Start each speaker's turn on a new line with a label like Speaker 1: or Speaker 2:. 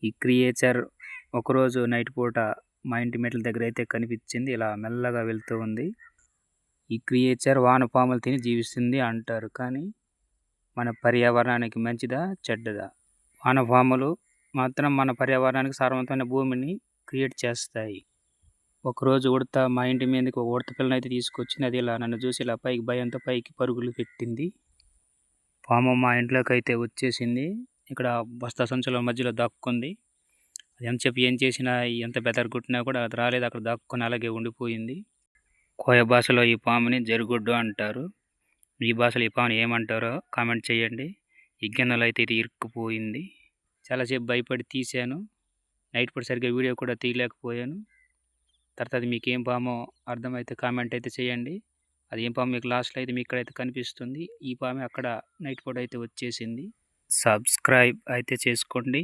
Speaker 1: ఈ క్రియేచర్ ఒకరోజు నైట్ పూట మా ఇంటి మెట్ల దగ్గర అయితే కనిపించింది. ఇలా మెల్లగా వెళ్తూ ఉంది. ఈ క్రియేచర్ వానపాములు తిని జీవిస్తుంది అంటారు. కానీ మన పర్యావరణానికి మంచిదా చెడ్డదా? వానపాములు మాత్రం మన పర్యావరణానికి సారవంతమైన భూమిని క్రియేట్ చేస్తాయి. ఒకరోజు ఉడత మా ఇంటి మీదకి ఒక ఉడత పిల్లని అయితే తీసుకొచ్చింది. అది ఇలా నన్ను చూసి ఇలా పైకి భయంతో పైకి పరుగులు పెట్టింది. పాము మా ఇంట్లోకి అయితే వచ్చేసింది. ఇక్కడ బస్తా సంచుల మధ్యలో దాక్కుంది. అది ఎంతసేపు ఏం చేసినా ఎంత బెదరగొట్టినా కూడా అది రాలేదు. అక్కడ దాక్కుని అలాగే ఉండిపోయింది. కోయ భాషలో ఈ పాముని జరుగుడ్డు అంటారు. ఈ భాషలో ఈ పాముని ఏమంటారో కామెంట్ చేయండి. ఈ గిన్నెలో అయితే ఇది ఇరుక్కుపోయింది. చాలాసేపు భయపడి తీశాను. నైట్ పూట సరిగ్గా వీడియో కూడా తీయలేకపోయాను. తర్వాత అది మీకు ఏం పామో అర్థమైతే కామెంట్ అయితే చేయండి. అది ఏం పాము మీకు లాస్ట్లో అయితే మీకు ఇక్కడైతే కనిపిస్తుంది. ఈ పాము అక్కడ నైట్ పూట అయితే వచ్చేసింది. సబ్స్క్రైబ్ అయితే చేసుకోండి.